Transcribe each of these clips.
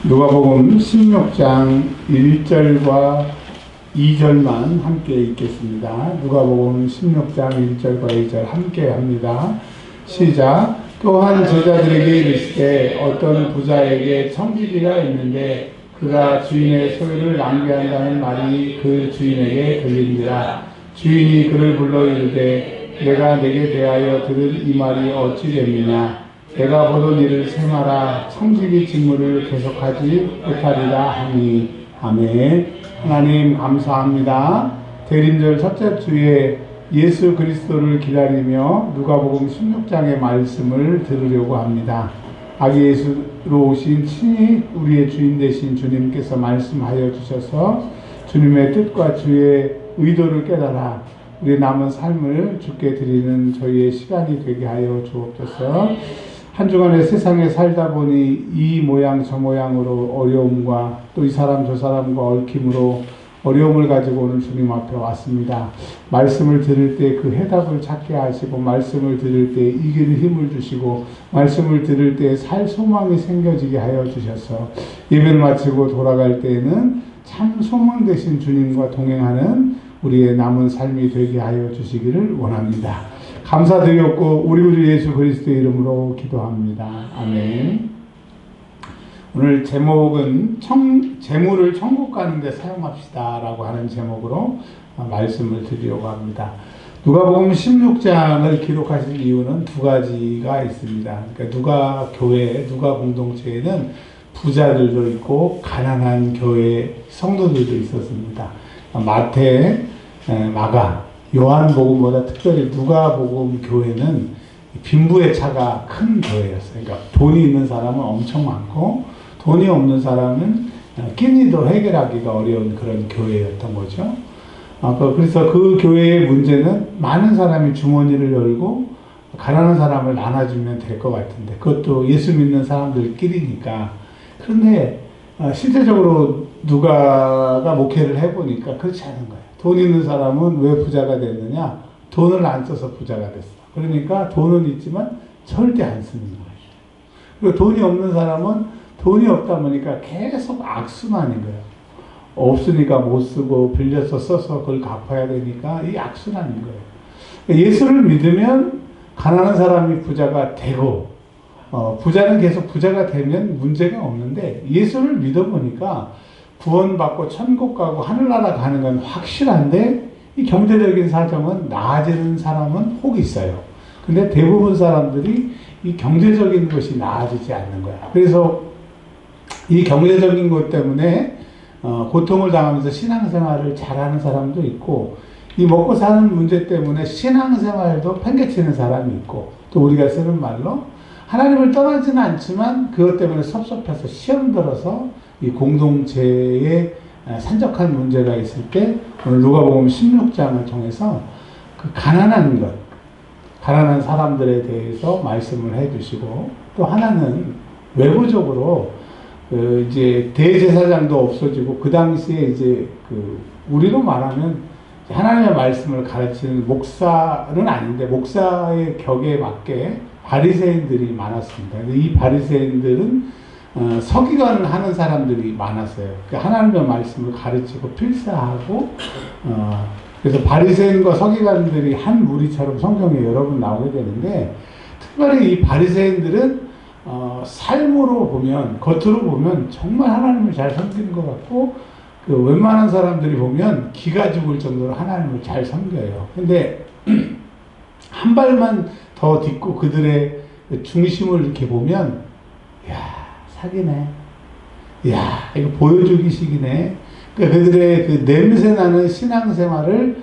누가복음 16장 1절과 2절만 함께 읽겠습니다. 누가복음 16장 1절과 2절 함께 합니다. 시작. 또한 제자들에게 이르시되 어떤 부자에게 청지기가 있는데 그가 주인의 소유를 낭비한다는 말이 그 주인에게 들리니라. 주인이 그를 불러 이르되 내가 내게 대하여 들은 이 말이 어찌 됨이냐. 내가 보던 일을 생하라. 청지기 직무를 계속하지 못하리라 하니. 아멘. 하나님 감사합니다. 대림절 첫째 주에 예수 그리스도를 기다리며 누가복음 16장의 말씀을 들으려고 합니다. 아기 예수로 오신 친히 우리의 주인 되신 주님께서 말씀하여 주셔서 주님의 뜻과 주의 의도를 깨달아 우리 남은 삶을 주께 드리는 저희의 시간이 되게 하여 주옵소서. 한 주간의 세상에 살다 보니 이 모양 저 모양으로 어려움과 또 이 사람 저 사람과 얽힘으로 어려움을 가지고 오늘 주님 앞에 왔습니다. 말씀을 들을 때 그 해답을 찾게 하시고, 말씀을 들을 때 이기는 힘을 주시고, 말씀을 들을 때 살 소망이 생겨지게 하여 주셔서 예배를 마치고 돌아갈 때에는 참 소망 되신 주님과 동행하는 우리의 남은 삶이 되게 하여 주시기를 원합니다. 감사드렸고 우리 주 예수 그리스도의 이름으로 기도합니다. 아멘. 오늘 제목은 재물을 천국 가는 데 사용합시다 라고 하는 제목으로 말씀을 드리려고 합니다. 누가복음 16장을 기록하신 이유는 두 가지가 있습니다. 그러니까 누가 교회, 누가 공동체에는 부자들도 있고 가난한 교회 성도들도 있었습니다. 마태, 마가, 요한복음보다 특별히 누가복음 교회는 빈부의 차가 큰 교회였어요. 그러니까 돈이 있는 사람은 엄청 많고 돈이 없는 사람은 끼니도 해결하기가 어려운 그런 교회였던 거죠. 그래서 그 교회의 문제는 많은 사람이 주머니를 열고 가난한 사람을 나눠주면 될 것 같은데, 그것도 예수 믿는 사람들끼리니까. 그런데 실제적으로 누가가 목회를 해보니까 그렇지 않은 거예요. 돈 있는 사람은 왜 부자가 됐느냐? 돈을 안 써서 부자가 됐어. 그러니까 돈은 있지만 절대 안 쓰는 거예요. 그리고 돈이 없는 사람은 돈이 없다 보니까 계속 악순환인 거예요. 없으니까 못 쓰고 빌려서 써서 그걸 갚아야 되니까 이 악순환인 거예요. 예수를 믿으면 가난한 사람이 부자가 되고 부자는 계속 부자가 되면 문제가 없는데, 예수를 믿어보니까 구원받고 천국 가고 하늘나라 가는 건 확실한데 이 경제적인 사정은 나아지는 사람은 혹 있어요. 근데 대부분 사람들이 이 경제적인 것이 나아지지 않는 거야. 그래서 이 경제적인 것 때문에 고통을 당하면서 신앙생활을 잘하는 사람도 있고, 이 먹고 사는 문제 때문에 신앙생활도 팽개치는 사람이 있고, 또 우리가 쓰는 말로 하나님을 떠나지는 않지만 그것 때문에 섭섭해서 시험 들어서 이 공동체에 산적한 문제가 있을 때 오늘 누가복음 16장을 통해서 그 가난한 것, 가난한 사람들에 대해서 말씀을 해주시고, 또 하나는 외부적으로 이제 대제사장도 없어지고 그 당시에 이제 우리로 말하면 하나님의 말씀을 가르치는 목사는 아닌데 목사의 격에 맞게 바리새인들이 많았습니다. 이 바리새인들은 서기관을 하는 사람들이 많았어요. 그러니까 하나님의 말씀을 가르치고 필사하고, 그래서 바리새인과 서기관들이 한 무리처럼 성경에 여러 번 나오게 되는데, 특별히 이 바리새인들은 삶으로 보면, 겉으로 보면 정말 하나님을 잘 섬기는 것 같고, 웬만한 사람들이 보면 기가 죽을 정도로 하나님을 잘 섬겨요. 근데 한 발만 더 딛고 그들의 중심을 이렇게 보면, 야, 사기네. 야, 이거 보여주기식이네. 그러니까 그들의 그 냄새나는 신앙생활을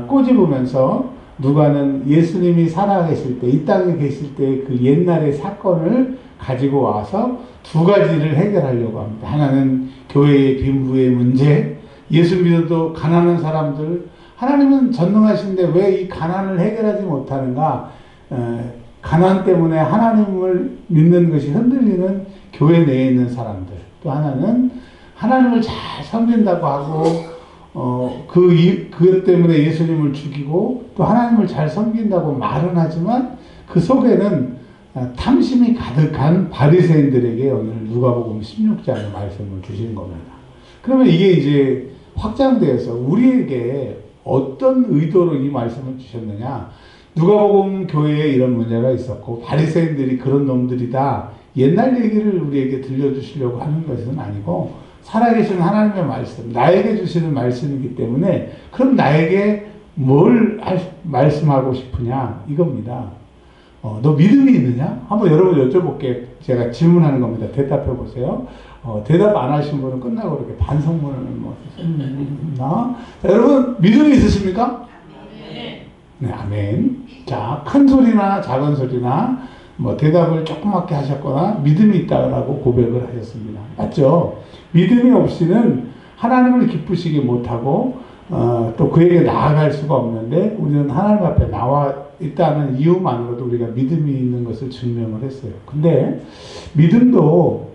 꼬집으면서 누가는 예수님이 살아계실 때, 이 땅에 계실 때 그 옛날의 사건을 가지고 와서 두 가지를 해결하려고 합니다. 하나는 교회의 빈부의 문제, 예수 믿어도 가난한 사람들, 하나님은 전능하신데 왜 이 가난을 해결하지 못하는가? 가난 때문에 하나님을 믿는 것이 흔들리는 교회 내에 있는 사람들. 또 하나는 하나님을 잘 섬긴다고 하고 그것 때문에 예수님을 죽이고 또 하나님을 잘 섬긴다고 말은 하지만 그 속에는 탐심이 가득한 바리새인들에게 오늘 누가복음 16장의 말씀을 주신 겁니다. 그러면 이게 이제 확장되어서 우리에게 어떤 의도로 이 말씀을 주셨느냐? 누가복음 교회에 이런 문제가 있었고 바리새인들이 그런 놈들이다. 옛날 얘기를 우리에게 들려주시려고 하는 것은 아니고 살아계신 하나님의 말씀, 나에게 주시는 말씀이기 때문에 그럼 나에게 뭘 말씀하고 싶으냐? 이겁니다. 너 믿음이 있느냐? 한번 여러분 여쭤볼게. 제가 질문하는 겁니다. 대답해 보세요. 대답 안 하신 분은 끝나고 이렇게 반성문을 뭐 자, 여러분 믿음이 있으십니까? 네, 아멘. 자, 큰 소리나 작은 소리나 뭐 대답을 조그맣게 하셨거나 믿음이 있다고 고백을 하셨습니다. 맞죠? 믿음이 없이는 하나님을 기쁘시게 못하고 또 그에게 나아갈 수가 없는데 우리는 하나님 앞에 나와 있다는 이유만으로도 우리가 믿음이 있는 것을 증명을 했어요. 근데 믿음도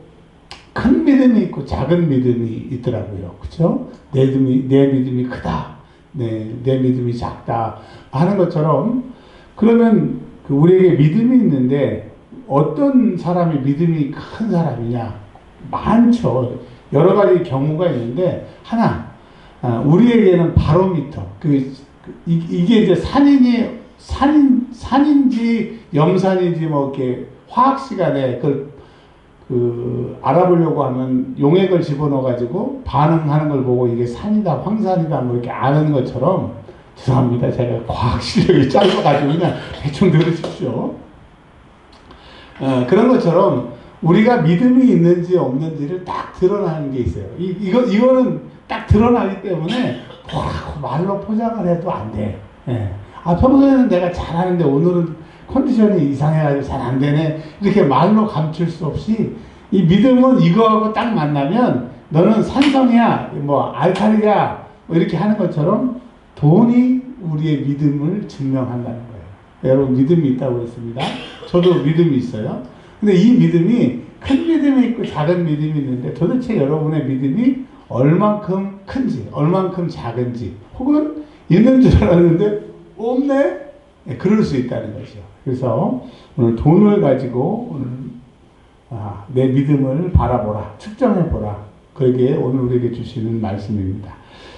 큰 믿음이 있고 작은 믿음이 있더라고요. 그렇죠? 내 믿음이 크다. 내 믿음이 작다. 하는 것처럼 그러면 우리에게 믿음이 있는데 어떤 사람이 믿음이 큰 사람이냐? 많죠. 여러 가지 경우가 있는데 하나 우리에게는 바로미터. 이게 이제 산인지 염산인지 뭐 이렇게 화학 시간에 알아보려고 하면 용액을 집어넣어가지고 반응하는 걸 보고 이게 산이다, 황산이다, 뭐 이렇게 아는 것처럼 죄송합니다. 제가 과학 실력이 짧아가지고 그냥 대충 들으십시오. 그런 것처럼 우리가 믿음이 있는지 없는지를 딱 드러나는 게 있어요. 이거는 딱 드러나기 때문에 말로 포장을 해도 안 돼. 예. 평소에는 내가 잘하는데 오늘은 컨디션이 이상해가지고 잘 안 되네. 이렇게 말로 감출 수 없이 이 믿음은 이거하고 딱 만나면 너는 산성이야, 뭐 알칼리야, 뭐 이렇게 하는 것처럼 돈이 우리의 믿음을 증명한다는 거예요. 여러분 믿음이 있다고 했습니다. 저도 믿음이 있어요. 근데 이 믿음이 큰 믿음이 있고 작은 믿음이 있는데 도대체 여러분의 믿음이 얼만큼 큰지, 얼만큼 작은지, 혹은 있는 줄 알았는데 없네? 네, 그럴 수 있다는 거죠. 그래서 오늘 돈을 가지고 오늘 내 믿음을 바라보라, 측정해보라. 그게 오늘 우리에게 주시는 말씀입니다.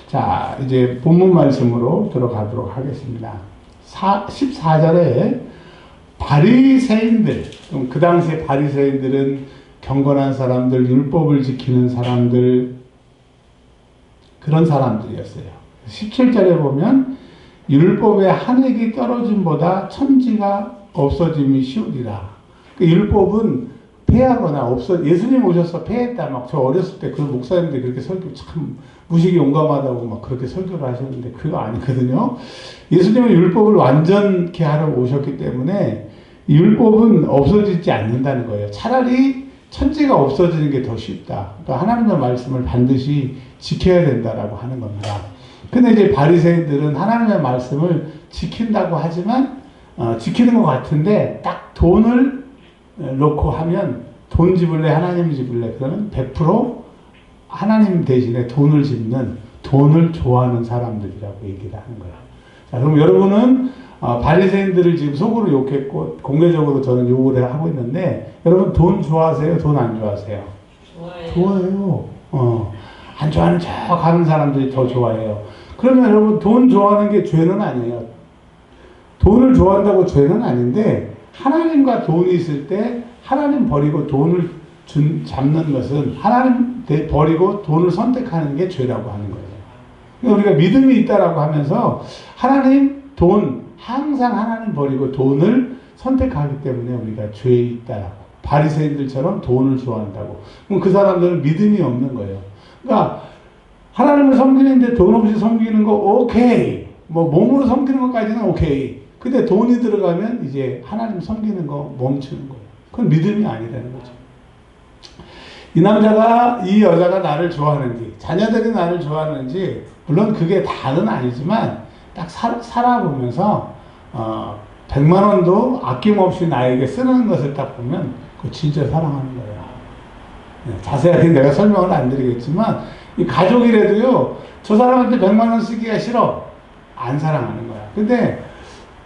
자, 이제 본문 말씀으로 들어가도록 하겠습니다. 14절에 바리새인들, 그 당시에 바리새인들은 경건한 사람들, 율법을 지키는 사람들, 그런 사람들이었어요. 17절에 보면 율법의 한 획이 떨어짐보다 천지가 없어짐이 쉬우리라. 그 율법은 폐하거나 예수님 오셔서 폐했다. 막 저 어렸을 때 그 목사님들이 그렇게 설교 참 무식이 용감하다고 막 그렇게 설교를 하셨는데 그거 아니거든요. 예수님은 율법을 완전케 하러 오셨기 때문에 율법은 없어지지 않는다는 거예요. 차라리 천지가 없어지는 게 더 쉽다. 그러니까 하나님의 말씀을 반드시 지켜야 된다라고 하는 겁니다. 근데 이제 바리새인들은 하나님의 말씀을 지킨다고 하지만 지키는 것 같은데 딱 돈을 놓고 하면 돈 집을래 하나님 집을래 그러면 100% 하나님 대신에 돈을 집는 돈을 좋아하는 사람들이라고 얘기를 하는 거예요. 자, 그럼 여러분은 바리새인들을 지금 속으로 욕했고 공개적으로 저는 욕을 하고 있는데 여러분 돈 좋아하세요? 돈 안 좋아하세요? 좋아해요. 안 좋아하는 척 하는 사람들이 더 좋아해요. 그러면 여러분 돈 좋아하는 게 죄는 아니에요. 돈을 좋아한다고 죄는 아닌데 하나님과 돈이 있을 때 하나님 버리고 돈을 잡는 것은 하나님 버리고 돈을 선택하는 게 죄라고 하는 거예요. 그러니까 우리가 믿음이 있다라고 하면서 하나님, 돈, 항상 하나님 버리고 돈을 선택하기 때문에 우리가 죄에 있다라고. 바리새인들처럼 돈을 좋아한다고. 그럼 그 사람들은 믿음이 없는 거예요. 그러니까 하나님을 섬기는데 돈 없이 섬기는 거 오케이. 뭐 몸으로 섬기는 것까지는 오케이. 근데 돈이 들어가면 이제 하나님 섬기는 거 멈추는 거예요. 그건 믿음이 아니라는 거죠. 이 남자가 이 여자가 나를 좋아하는지 자녀들이 나를 좋아하는지 물론 그게 다는 아니지만 딱 살아보면서 100만 원도 아낌없이 나에게 쓰는 것을 딱 보면 그거 진짜 사랑하는 거예요. 네, 자세하게 내가 설명을 안 드리겠지만 이 가족이라도요 저 사람한테 100만 원 쓰기가 싫어 안 사랑하는 거야. 근데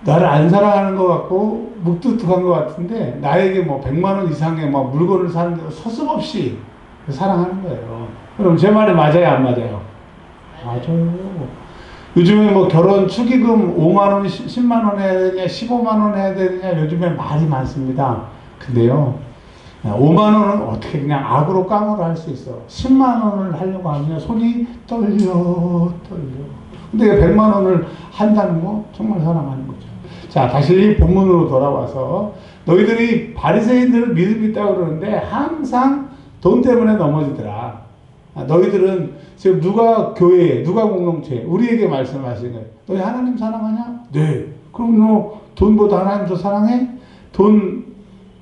나를 안 사랑하는 것 같고 묵뚝뚝한 것 같은데 나에게 뭐 100만 원 이상의 뭐 물건을 사는데 서슴없이 사랑하는 거예요. 그럼 제 말이 맞아요, 안 맞아요? 맞아요. 요즘에 뭐 결혼 축의금 5만 원, 10만 원 해야 되냐, 15만 원 해야 되냐, 요즘에 말이 많습니다. 근데요, 5만 원은 어떻게 그냥 악으로 깡으로 할 수 있어. 10만 원을 하려고 하면 손이 떨려. 근데 100만 원을 한다는 거 정말 사랑하는 거죠. 자, 다시 본문으로 돌아와서 너희들이 바리새인들은 믿음 있다고 그러는데 항상 돈 때문에 넘어지더라. 너희들은 지금 누가 교회에, 누가 공동체에, 우리에게 말씀하시는 거예요. 너희 하나님 사랑하냐? 네. 그럼 너 돈보다 하나님 더 사랑해? 돈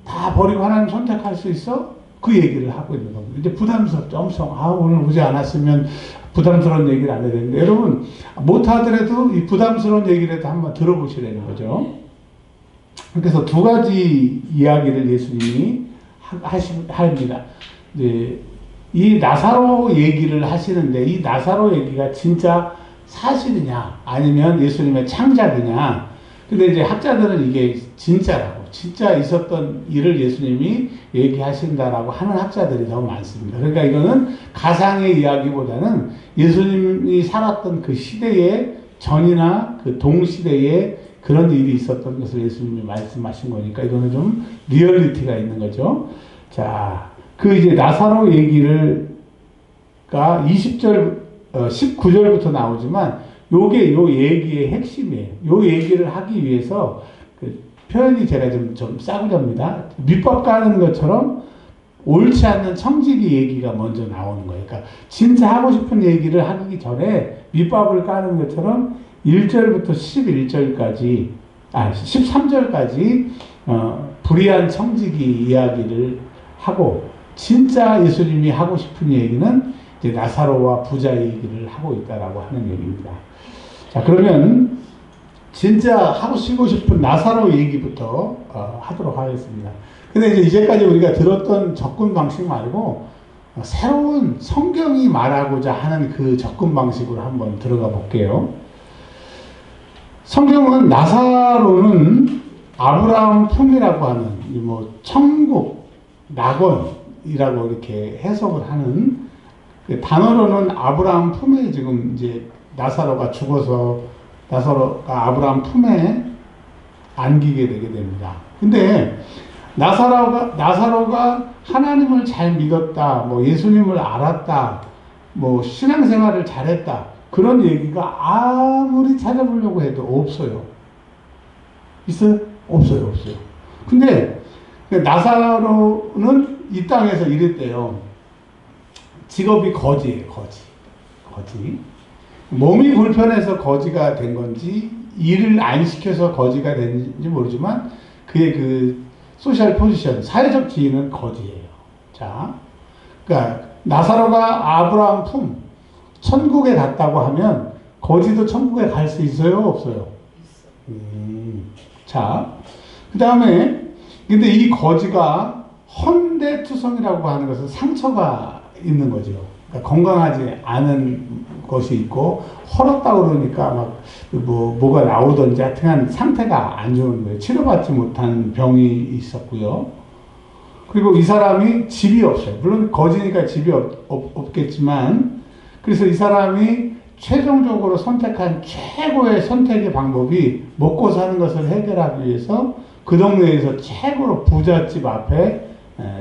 다 버리고 하나님 선택할 수 있어? 그 얘기를 하고 있는 겁니다. 이제 부담스럽죠. 엄청. 오늘 오지 않았으면 부담스러운 얘기를 안 해야 되는데, 여러분, 못하더라도 이 부담스러운 얘기라도 한번 들어보시라는 거죠. 그래서 두 가지 이야기를 예수님이 합니다. 이제 이 나사로 얘기를 하시는데, 이 나사로 얘기가 진짜 사실이냐, 아니면 예수님의 창작이냐. 근데 이제 학자들은 이게 진짜라고, 진짜 있었던 일을 예수님이 얘기하신다라고 하는 학자들이 너무 많습니다. 그러니까 이거는 가상의 이야기보다는 예수님이 살았던 그 시대의 전이나 그 동시대에 그런 일이 있었던 것을 예수님이 말씀하신 거니까 이거는 좀 리얼리티가 있는 거죠. 자, 그 이제 나사로 얘기가 20절, 19절부터 나오지만 요게 요 얘기의 핵심이에요. 요 얘기를 하기 위해서 그 표현이 제가 좀 싸구려입니다. 밑밥 까는 것처럼 옳지 않는 청지기 얘기가 먼저 나오는 거예요. 그러니까 진짜 하고 싶은 얘기를 하기 전에 밑밥을 까는 것처럼 1절부터 11절까지, 13절까지 불의한 청지기 이야기를 하고 진짜 예수님이 하고 싶은 얘기는 이제 나사로와 부자 얘기를 하고 있다라고 하는 얘기입니다. 자, 그러면 진짜 하고 싶은 나사로 얘기부터 하도록 하겠습니다. 근데 이제까지 우리가 들었던 접근 방식 말고 새로운 성경이 말하고자 하는 그 접근 방식으로 한번 들어가 볼게요. 성경은 나사로는 아브라함 품이라고 하는 뭐 천국, 낙원이라고 이렇게 해석을 하는 그 단어로는 아브라함 품에 지금 이제 나사로가 죽어서 나사로가 아브라함 품에 안기게 되게 됩니다. 근데 나사로가 하나님을 잘 믿었다, 뭐 예수님을 알았다, 뭐 신앙생활을 잘했다, 그런 얘기가 아무리 찾아보려고 해도 없어요. 있어요? 없어요. 근데 나사로는 이 땅에서 이랬대요. 직업이 거지예요. 거지. 몸이 불편해서 거지가 된 건지 일을 안 시켜서 거지가 된지 모르지만 그의 그 소셜 포지션, 사회적 지위는 거지예요. 자, 그러니까 나사로가 아브라함 품, 천국에 갔다고 하면 거지도 천국에 갈 수 있어요? 없어요? 자, 그 다음에 근데 이 거지가 헌대투성이라고 하는 것은 상처가 있는 거죠. 그러니까 건강하지 않은 것이 있고 헐었다고 그러니까 막 뭐가 나오든지 하여튼 상태가 안 좋은 거예요. 치료받지 못한 병이 있었고요. 그리고 이 사람이 집이 없어요. 물론 거지니까 집이 없겠지만 그래서 이 사람이 최종적으로 선택한 최고의 선택의 방법이 먹고 사는 것을 해결하기 위해서 그 동네에서 최고로 부잣집 앞에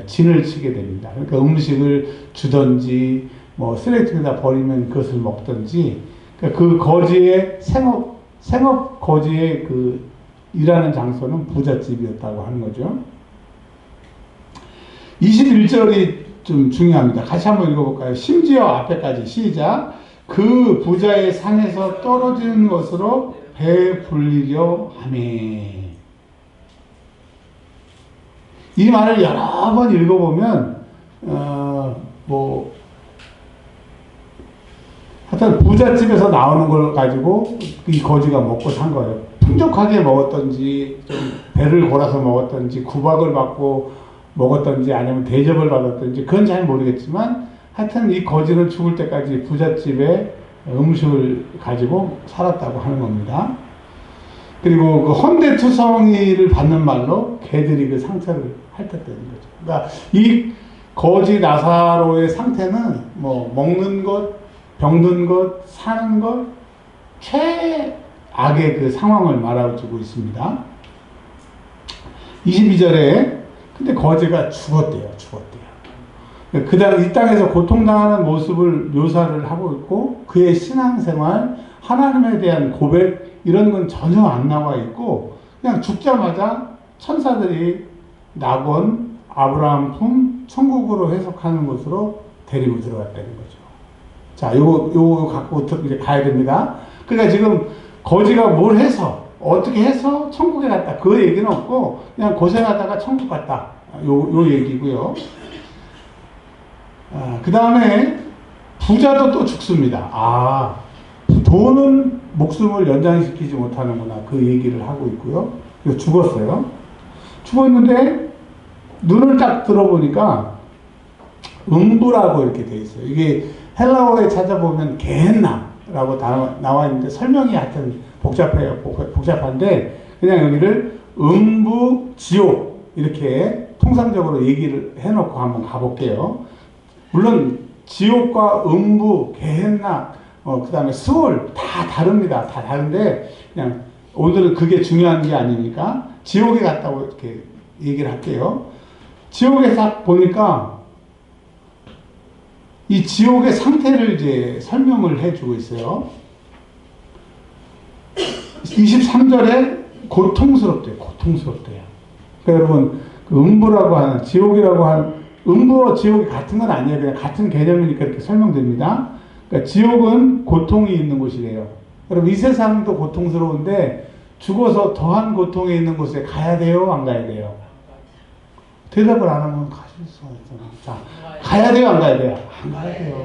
진을 치게 됩니다. 그러니까 음식을 주든지 뭐 쓰레기에다 버리면 그것을 먹든지, 그러니까 그 거지의 생업 거지의 그 일하는 장소는 부잣집이었다고 하는 거죠. 21절이 좀 중요합니다. 같이 한번 읽어볼까요? 심지어 앞에까지 시작. 그 부자의 상에서 떨어지는 것으로 배불리려 하매. 이 말을 여러 번 읽어보면 하여튼 부잣집에서 나오는 걸 가지고 이 거지가 먹고 산 거예요. 풍족하게 먹었던지 좀 배를 골아서 먹었던지 구박을 받고 먹었던지 아니면 대접을 받았던지 그건 잘 모르겠지만 하여튼 이 거지는 죽을 때까지 부잣집에 음식을 가지고 살았다고 하는 겁니다. 그리고 그 헌데투성이를 받는 말로 개들이 그 상처를 핥았다는 거죠. 그러니까 이 거지 나사로의 상태는 뭐 먹는 것, 병든 것, 사는 것, 최악의 그 상황을 말해주고 있습니다. 22절에 근데 거지가 죽었대요. 그 다음 이 땅에서 고통당하는 모습을 묘사를 하고 있고 그의 신앙생활, 하나님에 대한 고백 이런 건 전혀 안 나와 있고 그냥 죽자마자 천사들이 낙원, 아브라함 품, 천국으로 해석하는 것으로 데리고 들어갔다는 거죠. 자, 요거 갖고 이제 가야 됩니다. 그러니까 지금 거지가 뭘 해서 어떻게 해서 천국에 갔다 그 얘기는 없고 그냥 고생하다가 천국 갔다 요 얘기고요. 그 다음에 부자도 또 죽습니다. 돈은 목숨을 연장시키지 못하는구나 그 얘기를 하고 있고요. 죽었어요. 죽었는데 눈을 딱 들어보니까 음부라고 이렇게 돼 있어요. 이게 헬라어에 찾아보면 게헨나라고 나와 있는데 설명이 하여튼 복잡한데 그냥 여기를 음부, 지옥 이렇게 통상적으로 얘기를 해놓고 한번 가볼게요. 물론 지옥과 음부, 게헨나, 그 다음에 스올 다 다릅니다. 다 다른데 그냥 오늘은 그게 중요한 게 아니니까 지옥에 갔다고 이렇게 얘기를 할게요. 지옥에 딱 보니까 이 지옥의 상태를 이제 설명을 해주고 있어요. 23절에 고통스럽대요. 그러니까 여러분 그 음부라고 하는 지옥이라고 하는 음부와 지옥이 같은 건 아니에요. 그냥 같은 개념이니까 이렇게 설명됩니다. 그러니까 지옥은 고통이 있는 곳이래요. 여러분 이 세상도 고통스러운데 죽어서 더한 고통에 있는 곳에 가야 돼요? 안 가야 돼요? 대답을 안 하면 가실 수가 있잖아요. 자, 가야 돼요? 안 가야 돼요? 안 가야 돼요.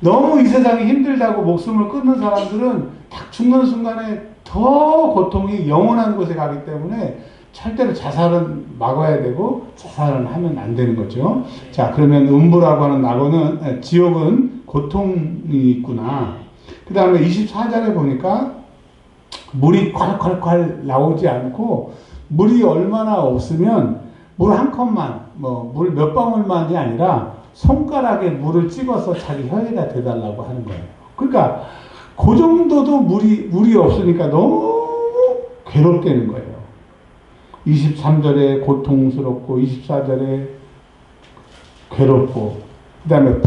너무 이 세상이 힘들다고 목숨을 끊는 사람들은 딱 죽는 순간에 더 고통이 영원한 곳에 가기 때문에 절대로 자살은 막아야 되고 자살은 하면 안 되는 거죠. 자, 그러면 음부라고 하는 낙원은 지옥은 고통이 있구나. 그 다음에 24절에 보니까 물이 콸콸콸 나오지 않고 물이 얼마나 없으면 물 한 컵만 물 몇 방울만이 아니라 손가락에 물을 찍어서 자기 혀에다 대달라고 하는 거예요. 그러니까 그 정도도 물이 없으니까 너무 괴롭다는 거예요. 23절에 고통스럽고 24절에 괴롭고 그 다음에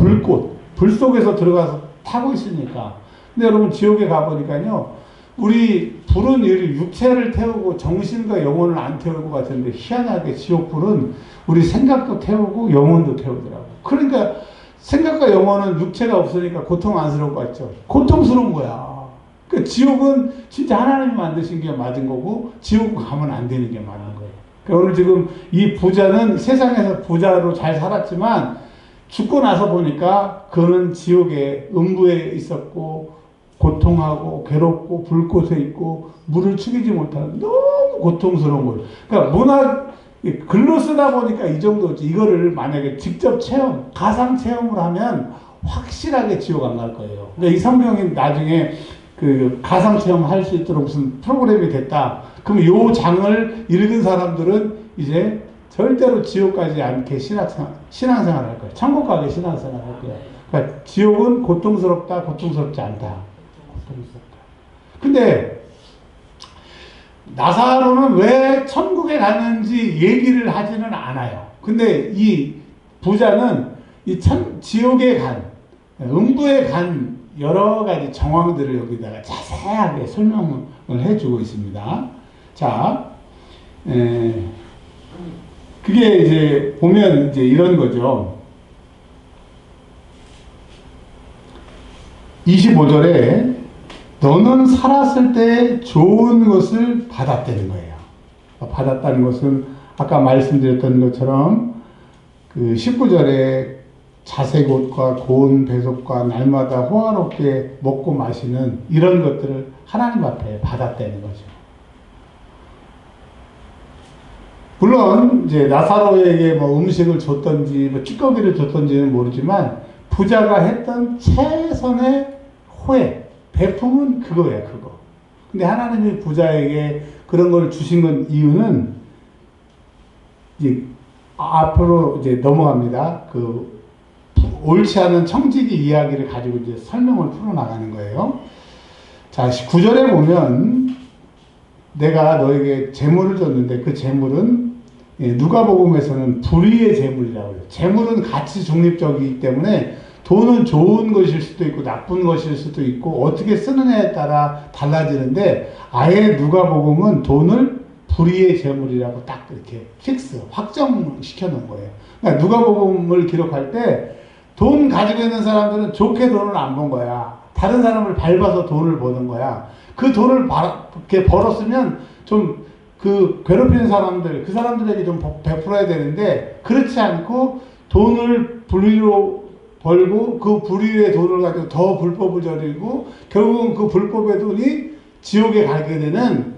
불 속에서 들어가서 타고 있으니까. 근데 여러분 지옥에 가보니까요 우리 불은 육체를 태우고 정신과 영혼을 안 태울 것 같은데 희한하게 지옥불은 우리 생각도 태우고 영혼도 태우더라고요. 그러니까 생각과 영혼은 육체가 없으니까 고통 안스러울 것 같죠. 고통스러운 거야. 그러니까 지옥은 진짜 하나님이 만드신 게 맞은 거고 지옥 가면 안 되는 게 맞는 거예요. 그러니까 오늘 지금 이 부자는 세상에서 부자로 잘 살았지만 죽고 나서 보니까 그는 지옥에 음부에 있었고 고통하고 괴롭고 불꽃에 있고 물을 축이지 못하는 너무 고통스러운 거예요. 그러니까 글로 쓰다 보니까 이 정도지. 이거를 만약에 직접 체험, 가상 체험을 하면 확실하게 지옥 안 갈 거예요. 그러니까 이 성경이 나중에 그 가상 체험 할 수 있도록 무슨 프로그램이 됐다. 그럼 요 장을 읽은 사람들은 이제 절대로 지옥 가지 않게 신앙생활 할 거예요. 천국 가게 신앙생활 할 거예요. 그러니까 지옥은 고통스럽다, 고통스럽지 않다. 고통스럽다. 근데 나사로는 왜 천국에 가는지 얘기를 하지는 않아요. 근데 이 부자는 지옥에 간, 음부에 간 여러 가지 정황들을 여기다가 자세하게 설명을 해주고 있습니다. 자, 그게 이제 보면 이제 이런 거죠. 25절에 너는 살았을 때 좋은 것을 받았다는 거예요. 받았다는 것은 아까 말씀드렸던 것처럼 그 19절에 자색 옷과 고운 배속과 날마다 호화롭게 먹고 마시는 이런 것들을 하나님 앞에 받았다는 거죠. 물론 이제 나사로에게 뭐 음식을 줬던지 뭐 찌꺼기를 줬던지는 모르지만 부자가 했던 최선의 호혜, 베품은 그거예요, 그거. 근데 하나님이 부자에게 그런 걸 주신 건 이유는 이제 앞으로 이제 넘어갑니다. 그 옳지 않은 청지기 이야기를 가지고 이제 설명을 풀어나가는 거예요. 자, 9절에 보면 내가 너에게 재물을 줬는데 그 재물은 누가복음에서는 불의의 재물이라고 해요. 재물은 가치 중립적이기 때문에 돈은 좋은 것일 수도 있고 나쁜 것일 수도 있고 어떻게 쓰느냐에 따라 달라지는데 아예 누가복음은 돈을 불의의 재물이라고 딱 이렇게 확정시켜 놓은 거예요. 그러니까 누가복음을 기록할 때 돈 가지고 있는 사람들은 좋게 돈을 안 번 거야. 다른 사람을 밟아서 돈을 버는 거야. 그 돈을 이렇게 벌었으면 좀 그 괴롭히는 사람들, 그 사람들에게 좀 베풀어야 되는데 그렇지 않고 돈을 불의로 벌고 그 불의의 돈을 가지고 더 불법을 저지르고 결국은 그 불법의 돈이 지옥에 가게 되는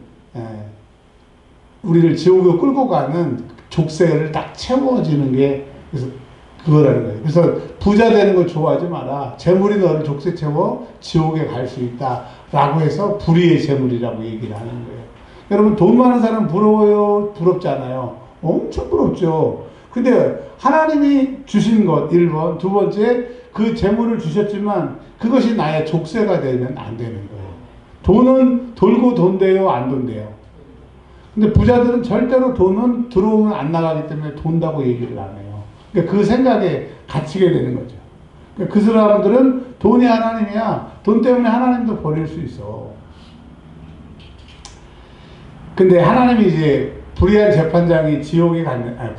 우리를 지옥으로 끌고 가는 족쇄를 딱 채워지는 게 그래서 그거라는 거예요. 그래서 부자 되는 걸 좋아하지 마라. 재물이 너를 족쇄 채워 지옥에 갈 수 있다라고 해서 불의의 재물이라고 얘기를 하는 거예요. 여러분 돈 많은 사람 부러워요? 부럽지 않아요? 엄청 부럽죠. 근데 하나님이 주신 것 1번, 두 번째 그 재물을 주셨지만 그것이 나의 족쇄가 되면 안 되는 거예요. 돈은 돌고 돈대요, 안 돈대요. 근데 부자들은 절대로 돈은 들어오면 안 나가기 때문에 돈다고 얘기를 안 해요. 그러니까 그 생각에 갇히게 되는 거죠. 그러니까 그 사람들은 돈이 하나님이야. 돈 때문에 하나님도 버릴 수 있어. 근데 하나님이 이제 불의한 재판장이 지옥에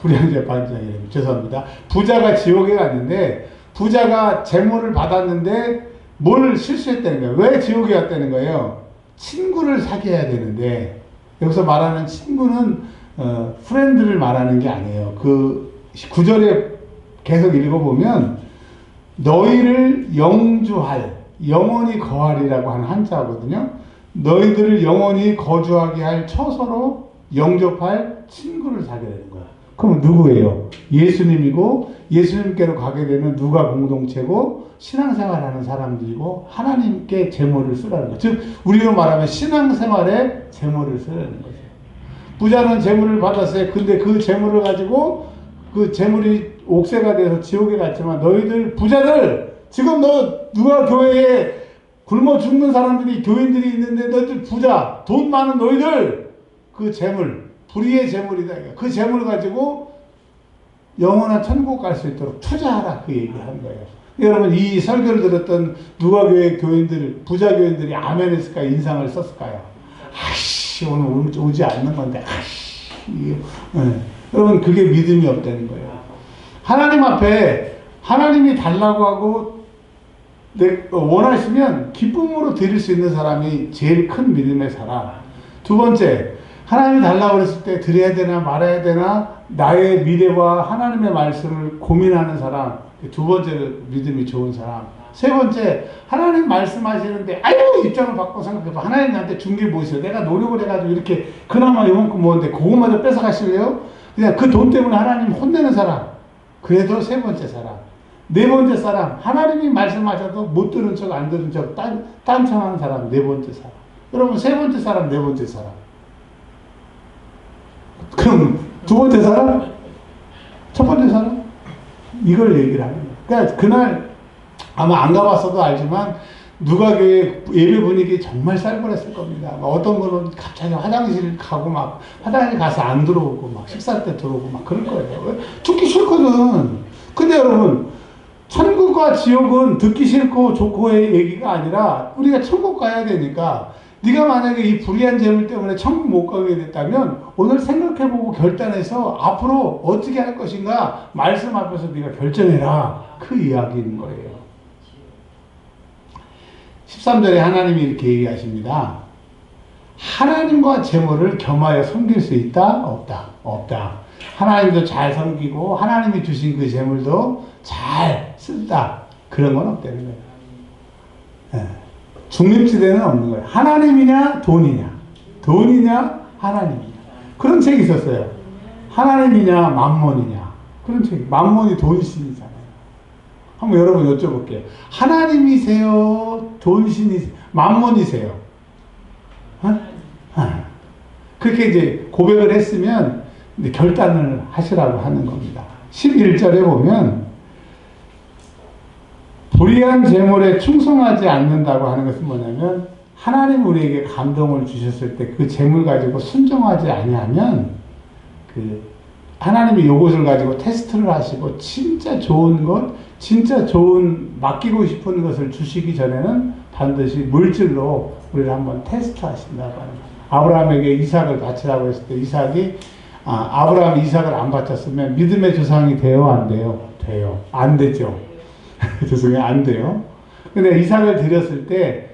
불의한 재판장이 죄송합니다. 부자가 지옥에 갔는데 부자가 재물을 받았는데 뭘 실수했다는 거예요. 왜 지옥에 갔다는 거예요? 친구를 사귀어야 되는데 여기서 말하는 친구는 프렌드를 말하는 게 아니에요. 그 9절에 계속 읽어보면 너희를 영주할, 영원히 거하리라고 하는 한자거든요. 너희들을 영원히 거주하게 할 처소로 영접할 친구를 사게 되는 거야. 그럼 누구예요? 예수님이고 예수님께로 가게 되면 누가 공동체고 신앙생활하는 사람들이고 하나님께 재물을 쓰라는 거죠. 즉 우리로 말하면 신앙생활에 재물을 쓰라는 거죠. 부자는 재물을 받았어요. 근데 그 재물을 가지고 그 재물이 옥새가 돼서 지옥에 갔지만 너희들 부자들 지금 누가 교회에 굶어 죽는 사람들이 교인들이 있는데 너희들 부자 돈 많은 너희들 그 재물 불의의 재물이다. 그 재물을 가지고 영원한 천국 갈 수 있도록 투자하라 그 얘기한 거예요. 여러분 이 설교를 들었던 누가교회 교인들 부자 교인들이 아멘 했을까요? 인상을 썼을까요? 아씨 오늘 오지 않는 건데 아씨 여러분 그게 믿음이 없다는 거예요. 하나님 앞에 하나님이 달라고 하고 원하시면 기쁨으로 드릴 수 있는 사람이 제일 큰 믿음의 사람. 두 번째 하나님이 달라고 그랬을 때 드려야 되나 말아야 되나 나의 미래와 하나님의 말씀을 고민하는 사람. 두 번째로 믿음이 좋은 사람. 세 번째 하나님 말씀하시는데 아유 입장을 바꿔 생각해봐. 하나님 나한테 준 게 뭐 있어요? 내가 노력을 해가지고 이렇게 그나마 요만큼 모았는데 그것마저 뺏어가실래요? 그냥 그 돈 때문에 하나님 혼내는 사람. 그래도 세 번째 사람. 네 번째 사람. 하나님이 말씀하셔도 못 들은 척 안 들은 척 딴청하는 사람. 네 번째 사람. 여러분 세 번째 사람 네 번째 사람. 그럼 두 번째 사람? 첫 번째 사람? 이걸 얘기를 하는 거예요. 그러니까 그날 아마 안 가봤어도 알지만 누가교회 예배 분위기 정말 쌀벌했을 겁니다. 어떤 거는 갑자기 화장실 가고 막 화장실 가서 안 들어오고 막 식사 때 들어오고 막 그럴 거예요. 듣기 싫거든. 근데 여러분 천국과 지옥은 듣기 싫고 좋고의 얘기가 아니라 우리가 천국 가야 되니까 네가 만약에 이 불의한 재물 때문에 천국 못 가게 됐다면 오늘 생각해보고 결단해서 앞으로 어떻게 할 것인가 말씀 앞에서 네가 결정해라. 그 이야기인 거예요. 13절에 하나님이 이렇게 얘기하십니다. 하나님과 재물을 겸하여 섬길 수 있다? 없다. 없다. 하나님도 잘 섬기고 하나님이 주신 그 재물도 잘 쓴다. 그런 건 없다는 거예요. 네. 중립지대는 없는 거예요. 하나님이냐 돈이냐 돈이냐 하나님이냐 그런 책이 있었어요. 하나님이냐 만몬이냐 그런 책이. 만몬이 돈신이잖아요. 한번 여러분 여쭤볼게요. 하나님이세요? 돈신이세요? 만몬이세요? 그렇게 이제 고백을 했으면 이제 결단을 하시라고 하는 겁니다. 11절에 보면 불의한 재물에 충성하지 않는다고 하는 것은 뭐냐면 하나님 우리에게 감동을 주셨을 때 그 재물 가지고 순종하지 아니하면 그 하나님이 요것을 가지고 테스트를 하시고 진짜 좋은 것, 진짜 좋은 맡기고 싶은 것을 주시기 전에는 반드시 물질로 우리를 한번 테스트 하신다고 하는 거예요. 아브라함에게 이삭을 바치라고 했을 때 이삭이 아브라함이 이삭을 안 바쳤으면 믿음의 조상이 돼요, 안 돼요? 돼요. 안 되죠. 죄송해요, 안 돼요. 근데 이삭을 드렸을 때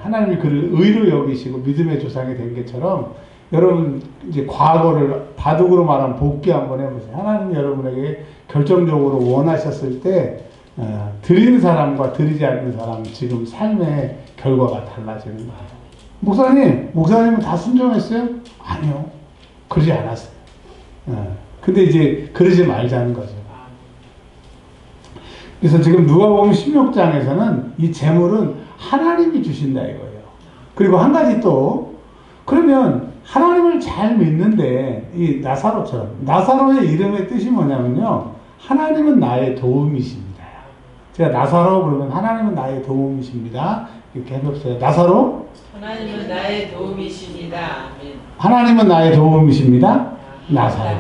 하나님이 그를 의로 여기시고 믿음의 조상이 된 것처럼 여러분 이제 과거를 바둑으로 말하면 복귀 한번 해보세요. 하나님 여러분에게 결정적으로 원하셨을 때 드리는 사람과 드리지 않는 사람 지금 삶의 결과가 달라지는 거예요. 목사님은 다 순종했어요? 아니요. 그러지 않았어요. 근데 이제 그러지 말자는 거죠. 그래서 지금 누가복음 16장에서는 이 재물은 하나님이 주신다 이거예요. 그리고 한 가지 또 그러면 하나님을 잘 믿는데 이 나사로처럼 나사로의 이름의 뜻이 뭐냐면요. 하나님은 나의 도움이십니다. 제가 나사로 그러면 하나님은 나의 도움이십니다. 이렇게 해봅시다. 나사로 하나님은 나의 도움이십니다. 하나님은 나의 도움이십니다. 나사로.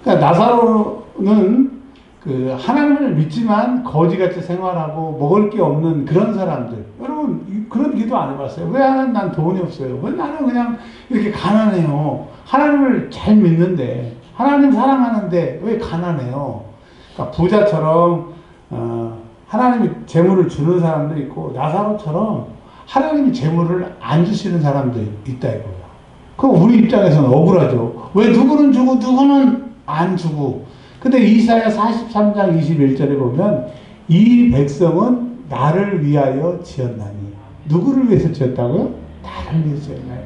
그러니까 나사로는 그 하나님을 믿지만 거지같이 생활하고 먹을 게 없는 그런 사람들. 여러분 그런 기도 안 해봤어요? 왜 하나님 난 돈이 없어요? 왜 나는 그냥 이렇게 가난해요? 하나님을 잘 믿는데 하나님 사랑하는데 왜 가난해요? 그러니까 부자처럼 하나님이 재물을 주는 사람도 있고 나사로처럼 하나님이 재물을 안 주시는 사람도 있다 이거예요. 그럼 우리 입장에서는 억울하죠. 왜 누구는 주고 누구는 안 주고. 근데 이사야 43장 21절에 보면 이 백성은 나를 위하여 지었나니. 누구를 위해서 지었다고요? 나를 위해서 지었나니.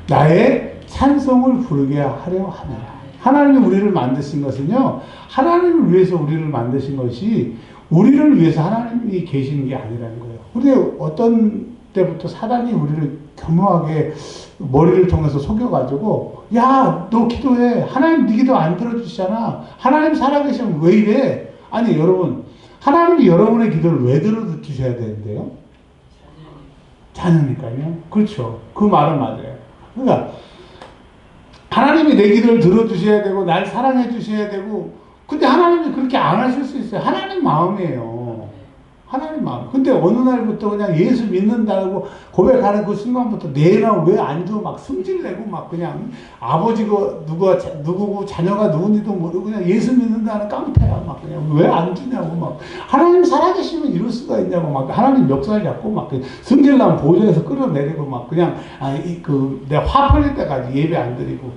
나의 찬송을 부르게 하려 하느라. 하나님이 우리를 만드신 것은요. 하나님을 위해서 우리를 만드신 것이 우리를 위해서 하나님이 계시는 게 아니라는 거예요. 근데 어떤 때부터 사단이 우리를 교묘하게 머리를 통해서 속여가지고 야, 너 기도해. 하나님 네 기도 안 들어주시잖아. 하나님 살아계시면 왜 이래? 아니 여러분 하나님이 여러분의 기도를 왜 들어주셔야 되는데요? 자녀니까요. 그렇죠. 그 말은 맞아요. 그러니까 하나님이 내 기도를 들어주셔야 되고 날 사랑해 주셔야 되고 근데 하나님이 그렇게 안 하실 수 있어요. 하나님 마음이에요. 하나님 마음. 근데 어느 날부터 그냥 예수 믿는다고 고백하는 그 순간부터 내나 왜 안 줘? 막 승질내고 막 그냥 아버지가 누구고 자녀가 누군지도 모르고 그냥 예수 믿는다는 깡패야. 막 그냥 왜 안 주냐고 막 하나님 살아계시면 이럴 수가 있냐고 막 하나님 멱살 잡고 막 승질나면 보좌에서 끌어내리고 막 그냥 내 화 풀릴 때까지 예배 안 드리고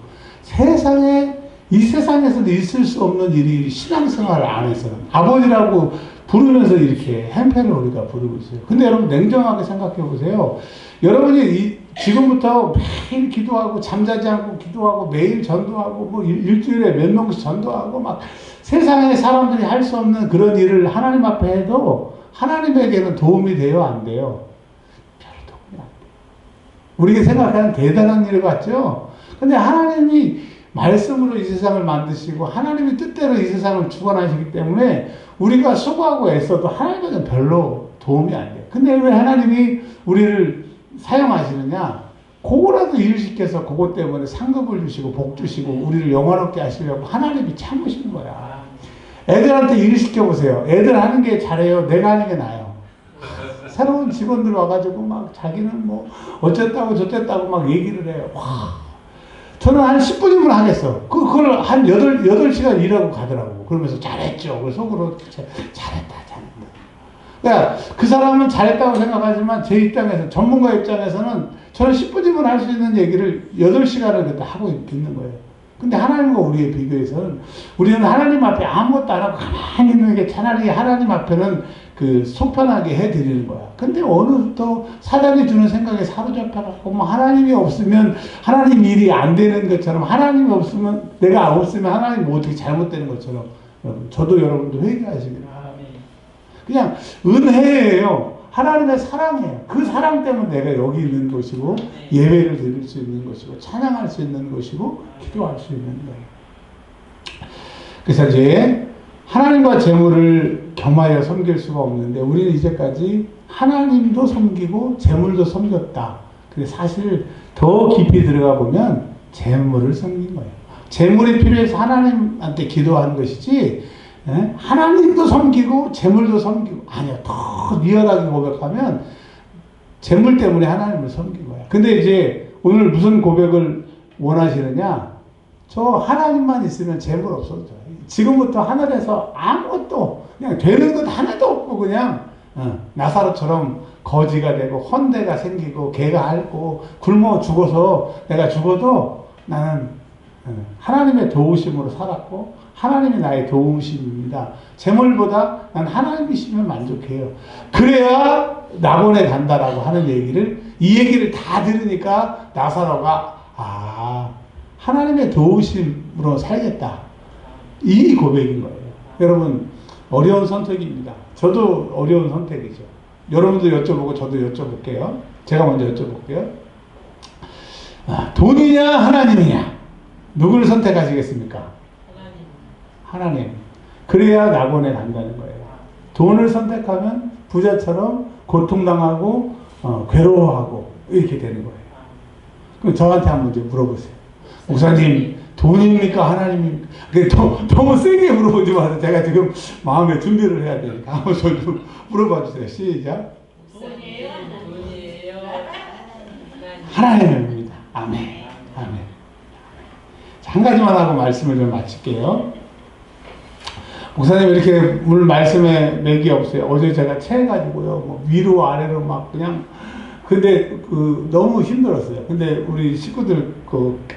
이 세상에서도 있을 수 없는 일이 신앙생활 안에서는 아버지라고 부르면서 이렇게 행패를 우리가 부르고 있어요. 근데 여러분 냉정하게 생각해 보세요. 여러분이 지금부터 매일 기도하고 잠자지 않고 기도하고 매일 전도하고 뭐 일주일에 몇 명씩 전도하고 막 세상에 사람들이 할 수 없는 그런 일을 하나님 앞에 해도 하나님에게는 도움이 돼요? 안 돼요? 별 도움이 안 돼요. 우리가 생각하는 대단한 일 같죠? 근데 하나님이 말씀으로 이 세상을 만드시고 하나님이 뜻대로 이 세상을 주관하시기 때문에 우리가 수고하고 애써도 하나님에게는 별로 도움이 안 돼요. 근데 왜 하나님이 우리를 사용하시느냐? 그거라도 일 시켜서 그것 때문에 상급을 주시고 복 주시고 우리를 영화롭게 하시려고 하나님이 참으시는 거야. 애들한테 일 시켜보세요. 애들 하는 게 잘해요? 내가 하는 게 나아요? 새로운 직원들 와가지고 막 자기는 뭐 어쨌다고 저쨌다고 막 얘기를 해요. 와. 저는 한 10분이면 하겠어. 그걸 한 8시간 일하고 가더라고. 그러면서 잘했죠. 그래서 속으로 잘했다. 그러니까 그 사람은 잘했다고 생각하지만 제 입장에서, 전문가 입장에서는 저는 10분이면 할 수 있는 얘기를 8시간을 하고 있는 거예요. 근데 하나님과 우리의 비교해서는 우리는 하나님 앞에 아무것도 안 하고 가만히 있는 게 차라리 하나님 앞에는 속 편하게 해드리는 거야. 근데 어느부터 사단이 주는 생각에 사로잡혀갖고 뭐 하나님이 없으면 하나님 일이 안 되는 것처럼, 하나님이 없으면 내가 없으면 하나님 뭐 어떻게 잘못되는 것처럼, 저도 여러분도 회개하시길 바랍니다. 그냥 은혜예요. 하나님의 사랑이에요. 그 사랑 때문에 내가 여기 있는 것이고 예배를 드릴 수 있는 것이고 찬양할 수 있는 것이고 기도할 수 있는 거예요. 그래서 이제 하나님과 재물을 겸하여 섬길 수가 없는데 우리는 이제까지 하나님도 섬기고 재물도 섬겼다. 근데 사실 더 깊이 들어가 보면 재물을 섬긴 거예요. 재물이 필요해서 하나님한테 기도한 것이지 하나님도 섬기고 재물도 섬기고 아니요. 더 리얼하게 고백하면 재물 때문에 하나님을 섬긴 거예요. 근데 이제 오늘 무슨 고백을 원하시느냐? 저 하나님만 있으면 재물 없어져요. 지금부터 하늘에서 아무것도 그냥 되는 것 하나도 없고 그냥 나사로처럼 거지가 되고 헌대가 생기고 개가 앓고 굶어 죽어서 내가 죽어도 나는 하나님의 도우심으로 살았고 하나님이 나의 도우심입니다. 재물보다 난 하나님이시면 만족해요. 그래야 낙원에 간다라고 하는 얘기를 이 얘기를 다 들으니까 나사로가 하나님의 도우심으로 살겠다. 이 고백인 거예요. 여러분 어려운 선택입니다. 저도 어려운 선택이죠. 여러분도 여쭤보고 저도 여쭤볼게요. 제가 먼저 여쭤볼게요. 돈이냐 하나님이냐? 누구를 선택하시겠습니까? 하나님. 그래야 낙원에 간다는 거예요. 돈을 선택하면 부자처럼 고통당하고 괴로워하고 이렇게 되는 거예요. 그럼 저한테 한번 이제 물어보세요. 목사님 돈입니까 하나님입니까? 너무 세게 물어보지 마세요. 제가 지금 마음에 준비를 해야 되니까 한번 좀 물어봐 주세요. 시작. 돈이에요. 하나님입니다. 아멘. 아멘. 한 가지만 하고 말씀을 좀 마칠게요. 목사님 이렇게 오늘 말씀에 맥이 없어요. 어제 제가 체해가지고요. 뭐 위로 아래로 막 그냥 근데 너무 힘들었어요. 근데 우리 식구들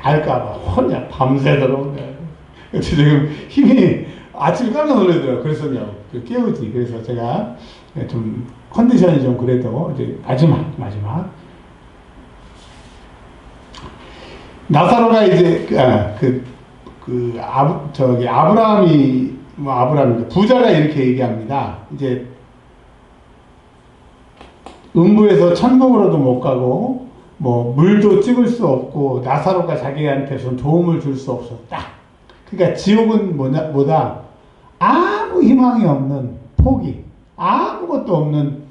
알까봐 혼자 밤새도록 지금 힘이 아침에 깜짝 놀라더라고요. 그래서 깨우지. 그래서 제가 좀 컨디션이 좀 그래도 이제 마지막 나사로가 이제 아브라함이 부자가 이렇게 얘기합니다. 이제 음부에서 천국으로도 못 가고 뭐 물도 찍을 수 없고 나사로가 자기한테서 도움을 줄 수 없었다. 그러니까 지옥은 뭐다? 아무 희망이 없는 포기, 아무것도 없는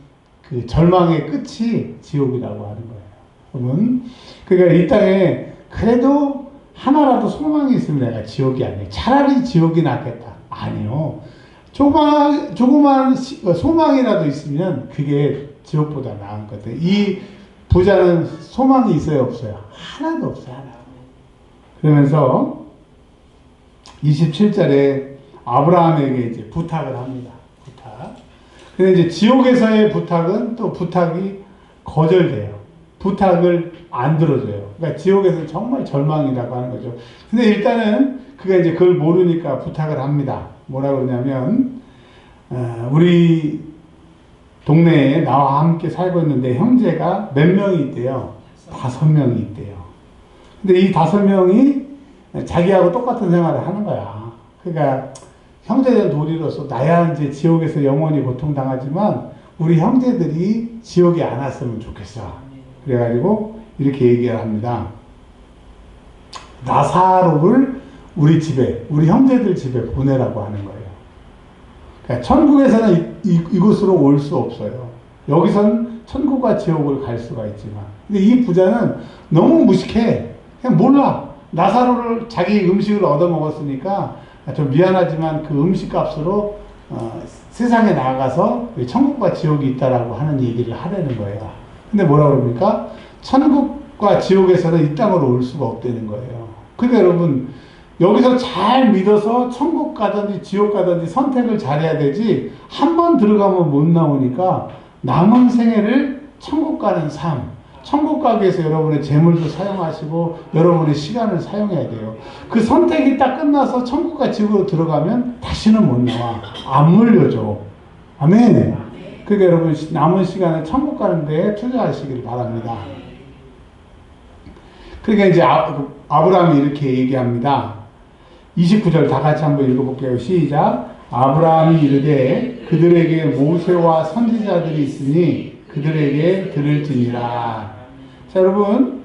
그 절망의 끝이 지옥이라고 하는 거예요. 여러분, 그러니까 이 땅에 그래도 하나라도 소망이 있으면 내가 지옥이 아니에요. 차라리 지옥이 낫겠다. 아니요. 조그만 소망이라도 있으면 그게 지옥보다 나은 것 같아요. 이 부자는 소망이 있어요, 없어요? 하나도 없어요, 하나. 그러면서 27절에 아브라함에게 이제 부탁을 합니다. 부탁. 근데 이제 지옥에서의 부탁은 또 부탁이 거절돼요. 부탁을 안 들어줘요. 그러니까 지옥에서는 정말 절망이라고 하는 거죠. 근데 일단은 그가 이제 그걸 모르니까 부탁을 합니다. 뭐라고 그러냐면, 우리 동네에 나와 함께 살고 있는데 형제가 몇 명이 있대요? 5명이 있대요. 근데 이 5명이 자기하고 똑같은 생활을 하는 거야. 그러니까 형제된 도리로서 나야 이제 지옥에서 영원히 고통당하지만 우리 형제들이 지옥에 안 왔으면 좋겠어. 그래가지고 이렇게 얘기를 합니다. 나사로를 우리 집에, 우리 형제들 집에 보내라고 하는 거예요. 그러니까 천국에서는 이곳으로 올 수 없어요. 여기선 천국과 지옥을 갈 수가 있지만. 근데 이 부자는 너무 무식해. 그냥 몰라. 나사로를 자기 음식을 얻어먹었으니까 좀 미안하지만 그 음식 값으로 세상에 나가서 천국과 지옥이 있다라고 하는 얘기를 하려는 거예요. 근데 뭐라고 그럽니까? 천국과 지옥에서는 이 땅으로 올 수가 없다는 거예요. 그러니까 여러분, 여기서 잘 믿어서 천국 가든지 지옥 가든지 선택을 잘해야 되지, 한 번 들어가면 못 나오니까 남은 생애를 천국 가는 삶, 천국 가기 위해서 여러분의 재물도 사용하시고 여러분의 시간을 사용해야 돼요. 그 선택이 딱 끝나서 천국과 지옥으로 들어가면 다시는 못 나와. 안 물려줘. 아멘. 그러니까 여러분 남은 시간을 천국 가는 데에 투자하시길 바랍니다. 그러니까 이제 아브라함이 이렇게 얘기합니다. 29절 다 같이 한번 읽어볼게요. 시작. 아브라함이 이르되 그들에게 모세와 선지자들이 있으니 그들에게 들을지니라. 자, 여러분,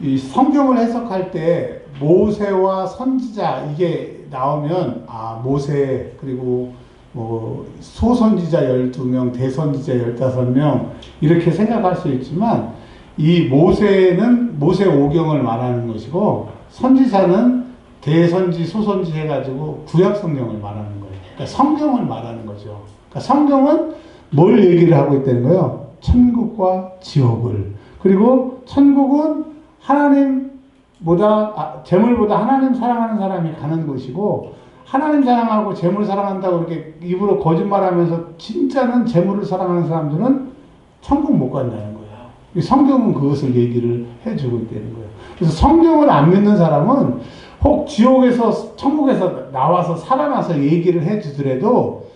이 성경을 해석할 때 모세와 선지자 이게 나오면 모세 그리고 뭐 소선지자 12명, 대선지자 15명 이렇게 생각할 수 있지만 이 모세는 모세 오경을 말하는 것이고 선지자는 대선지, 소선지 해가지고 구약 성경을 말하는 거예요. 그러니까 성경을 말하는 거죠. 그러니까 성경은 뭘 얘기를 하고 있다는 거예요? 천국과 지옥을. 그리고 천국은 하나님보다, 재물보다 하나님 사랑하는 사람이 가는 곳이고, 하나님 사랑하고 재물 사랑한다고 이렇게 입으로 거짓말하면서 진짜는 재물을 사랑하는 사람들은 천국 못 간다는 거예요. 성경은 그것을 얘기를 해주고 있다는 거예요. 그래서 성경을 안 믿는 사람은 혹 지옥에서 천국에서 나와서 살아나서 얘기를 해주더라도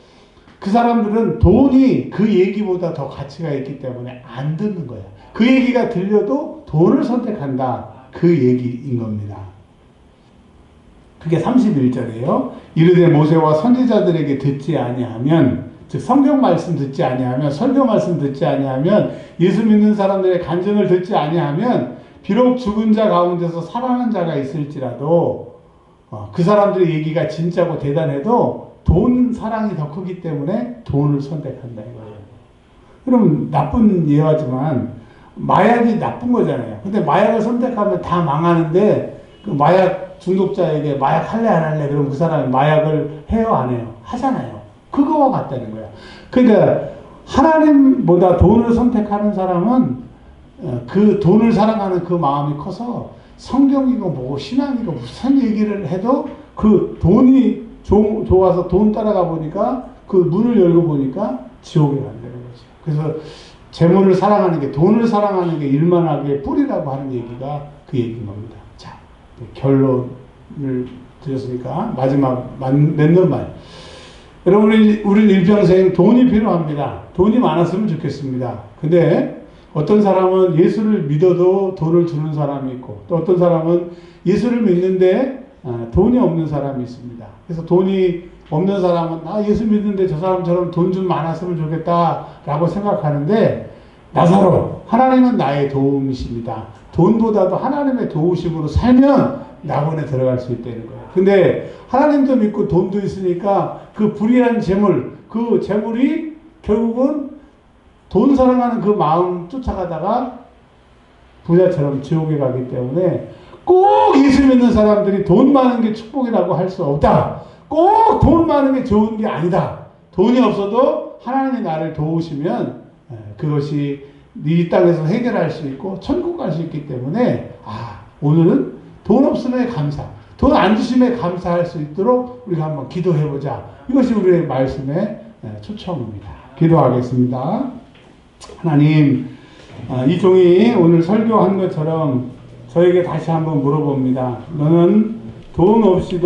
그 사람들은 돈이 그 얘기보다 더 가치가 있기 때문에 안 듣는 거예요. 그 얘기가 들려도 돈을 선택한다. 그 얘기인 겁니다. 그게 31절이에요. 이르되 모세와 선지자들에게 듣지 아니하면, 즉 성경 말씀 듣지 아니하면, 설교 말씀 듣지 아니하면, 예수 믿는 사람들의 간증을 듣지 아니하면 비록 죽은 자 가운데서 살아난 자가 있을지라도 그 사람들의 얘기가 진짜고 대단해도 돈 사랑이 더 크기 때문에 돈을 선택한다 이거예요. 그럼 나쁜 예화지만 마약이 나쁜 거잖아요. 근데 마약을 선택하면 다 망하는데 그 마약 중독자에게 마약 할래 안 할래 그럼 그 사람이 마약을 해요 안 해요? 하잖아요. 그거와 같다는 거야. 그러니까 하나님보다 돈을 선택하는 사람은 그 돈을 사랑하는 그 마음이 커서 성경이고 뭐고 신앙이고 무슨 얘기를 해도 그 돈이 좋아서 돈 따라가 보니까 그 문을 열고 보니까 지옥에 간다는 거죠. 그래서 재물을 사랑하는 게, 돈을 사랑하는 게 일만하게 뿌리라고 하는 얘기가 그 얘기인 겁니다. 자, 결론을 드렸으니까 마지막 맺는 말. 여러분, 우리 일평생 돈이 필요합니다. 돈이 많았으면 좋겠습니다. 근데 어떤 사람은 예수를 믿어도 돈을 주는 사람이 있고, 또 어떤 사람은 예수를 믿는데 돈이 없는 사람이 있습니다. 그래서 돈이 없는 사람은 예수 믿는데 저 사람처럼 돈 좀 많았으면 좋겠다라고 생각하는데, 나사로 하나님은 나의 도움이십니다. 돈보다도 하나님의 도우심으로 살면 낙원에 들어갈 수 있다는 거예요. 근데 하나님도 믿고 돈도 있으니까 그 불의한 재물, 그 재물이 결국은 돈 사랑하는 그 마음 쫓아가다가 부자처럼 지옥에 가기 때문에 꼭 예수 믿는 사람들이 돈 많은 게 축복이라고 할 수 없다. 꼭 돈 많은 게 좋은 게 아니다. 돈이 없어도 하나님이 나를 도우시면 그것이 이 땅에서 해결할 수 있고 천국 갈 수 있기 때문에 오늘은 돈 없음에 감사, 돈 안 주심에 감사할 수 있도록 우리가 한번 기도해보자. 이것이 우리의 말씀의 초청입니다. 기도하겠습니다. 하나님, 이 종이 오늘 설교한 것처럼 저에게 다시 한번 물어봅니다. 너는 돈 없이도